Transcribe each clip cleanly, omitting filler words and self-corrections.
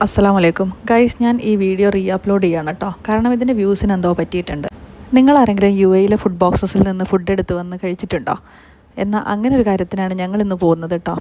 അസ്സലാമലൈക്കും ഗൈസ്, ഞാൻ ഈ വീഡിയോ അപ്ലോഡ് ചെയ്യാണ് കേട്ടോ. കാരണം ഇതിൻ്റെ വ്യൂസിന് എന്തോ പറ്റിയിട്ടുണ്ട്. നിങ്ങളാരെങ്കിലും UAE ഫുഡ് ബോക്സസിൽ നിന്ന് ഫുഡ് എടുത്ത് വന്ന് കഴിച്ചിട്ടുണ്ടോ? എന്നാൽ അങ്ങനെ ഒരു കാര്യത്തിനാണ് ഞങ്ങൾ ഇന്ന് പോകുന്നത് കേട്ടോ.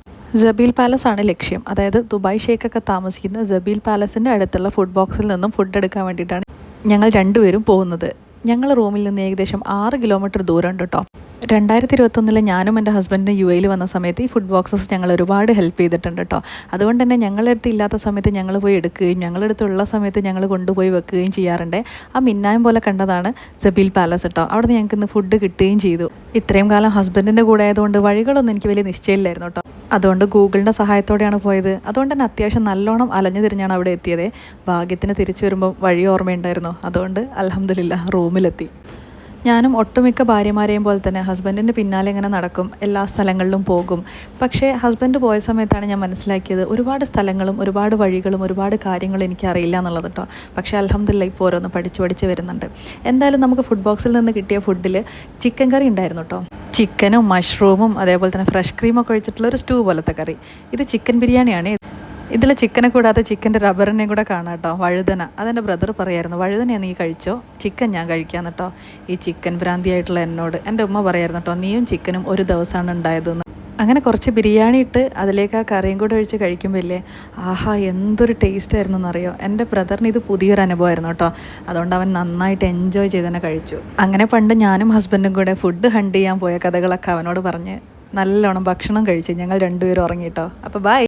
ജബീൽ പാലസ് ആണ് ലക്ഷ്യം. അതായത് ദുബായ് ഷേഖൊക്കെ താമസിക്കുന്ന ജബീൽ പാലസിൻ്റെ അടുത്തുള്ള ഫുഡ് ബോക്സിൽ നിന്നും ഫുഡ് എടുക്കാൻ വേണ്ടിയിട്ടാണ് ഞങ്ങൾ രണ്ടുപേരും പോകുന്നത്. ഞങ്ങൾ റൂമിൽ നിന്ന് ഏകദേശം 6 കിലോമീറ്റർ ദൂരമുണ്ട് കേട്ടോ. 2021 ഞാനും എൻ്റെ ഹസ്ബൻഡിന് UAE വന്ന സമയത്ത് ഈ ഫുഡ് ബോക്സസ് ഞങ്ങൾ ഒരുപാട് ഹെൽപ്പ് ചെയ്തിട്ടുണ്ട് കേട്ടോ. അതുകൊണ്ട് തന്നെ ഞങ്ങളുടെ അടുത്ത് ഇല്ലാത്ത സമയത്ത് ഞങ്ങൾ പോയി എടുക്കുകയും ഞങ്ങളുടെ അടുത്തുള്ള സമയത്ത് ഞങ്ങൾ കൊണ്ടുപോയി വെക്കുകയും ചെയ്യാറുണ്ട്. ആ മിന്നായം പോലെ കണ്ടതാണ് ജബീൽ പാലസ് കേട്ടോ. അവിടെ നിന്ന് ഞങ്ങൾക്ക് ഇന്ന് ഫുഡ് കിട്ടുകയും ചെയ്തു. ഇത്രയും കാലം ഹസ്ബൻഡിൻ്റെ കൂടെ ആയതുകൊണ്ട് വഴികളൊന്നും എനിക്ക് വലിയ നിശ്ചയമില്ലായിരുന്നു കേട്ടോ. അതുകൊണ്ട് ഗൂഗിളിൻ്റെ സഹായത്തോടെയാണ് പോയത്. അതുകൊണ്ട് തന്നെ അത്യാവശ്യം നല്ലോണം അലഞ്ഞു തിരിഞ്ഞാണ് അവിടെ എത്തിയത്. ഭാഗ്യത്തിന് തിരിച്ചു വരുമ്പോൾ വഴി ഓർമ്മയുണ്ടായിരുന്നു. അതുകൊണ്ട് അൽഹംദുലില്ലാഹ് റൂമിലെത്തി. ഞാനും ഒട്ടുമിക്ക ഭാര്യമാരെയും പോലെ തന്നെ ഹസ്ബൻഡിൻ്റെ പിന്നാലെ ഇങ്ങനെ നടക്കും, എല്ലാ സ്ഥലങ്ങളിലും പോകും. പക്ഷേ ഹസ്ബൻഡ് പോയ സമയത്താണ് ഞാൻ മനസ്സിലാക്കിയത് ഒരുപാട് സ്ഥലങ്ങളും ഒരുപാട് വഴികളും ഒരുപാട് കാര്യങ്ങളും എനിക്ക് അറിയില്ല എന്നുള്ളത് കേട്ടോ. പക്ഷേ അൽഹംദുലില്ലാഹ് ഇപ്പോൾ ഓരോന്ന് പഠിച്ച് വരുന്നുണ്ട്. എന്തായാലും നമുക്ക് ഫുഡ് ബോക്സിൽ നിന്ന് കിട്ടിയ ഫുഡിൽ ചിക്കൻ കറി ഉണ്ടായിരുന്നു കേട്ടോ. ചിക്കനും മഷ്റൂമും അതേപോലെ തന്നെ ഫ്രഷ് ക്രീമൊക്കെ ഒഴിച്ചിട്ടുള്ള ഒരു സ്റ്റൂ പോലത്തെ കറി. ഇത് ചിക്കൻ ബിരിയാണിയാണ്. ഇതിൽ ചിക്കനെ കൂടാതെ ചിക്കൻ്റെ റബ്ബറിനെയും കൂടെ കാണാം കേട്ടോ. വഴുതന, അതെൻ്റെ ബ്രദർ പറയായിരുന്നു, വഴുതന നീ കഴിച്ചോ, ചിക്കൻ ഞാൻ കഴിക്കാമെന്ന് കേട്ടോ. ഈ ചിക്കൻ ഭ്രാന്തിയായിട്ടുള്ള എന്നോട് എൻ്റെ ഉമ്മ പറയായിരുന്നു കേട്ടോ, നീയും ചിക്കനും ഒരു ദിവസമാണ് ഉണ്ടായതെന്ന്. അങ്ങനെ കുറച്ച് ബിരിയാണി ഇട്ട് അതിലേക്ക് ആ കറിയും കൂടെ ഒഴിച്ച് കഴിക്കുമ്പോൾ ഇല്ലേ, ആഹാ എന്തൊരു ടേസ്റ്റ് ആയിരുന്നു എന്നറിയോ. എൻ്റെ ബ്രദറിന് ഇത് പുതിയൊരു അനുഭവമായിരുന്നു കേട്ടോ. അതുകൊണ്ട് അവൻ നന്നായിട്ട് എൻജോയ് ചെയ്ത് തന്നെ കഴിച്ചു. അങ്ങനെ പണ്ട് ഞാനും ഹസ്ബൻഡും കൂടെ ഫുഡ് ഹണ്ട് ചെയ്യാൻ പോയ കഥകളൊക്കെ അവനോട് പറഞ്ഞ് നല്ലോണം ഭക്ഷണം കഴിച്ചു ഞങ്ങൾ രണ്ടുപേരും ഉറങ്ങിട്ടോ. അപ്പോൾ ബൈ.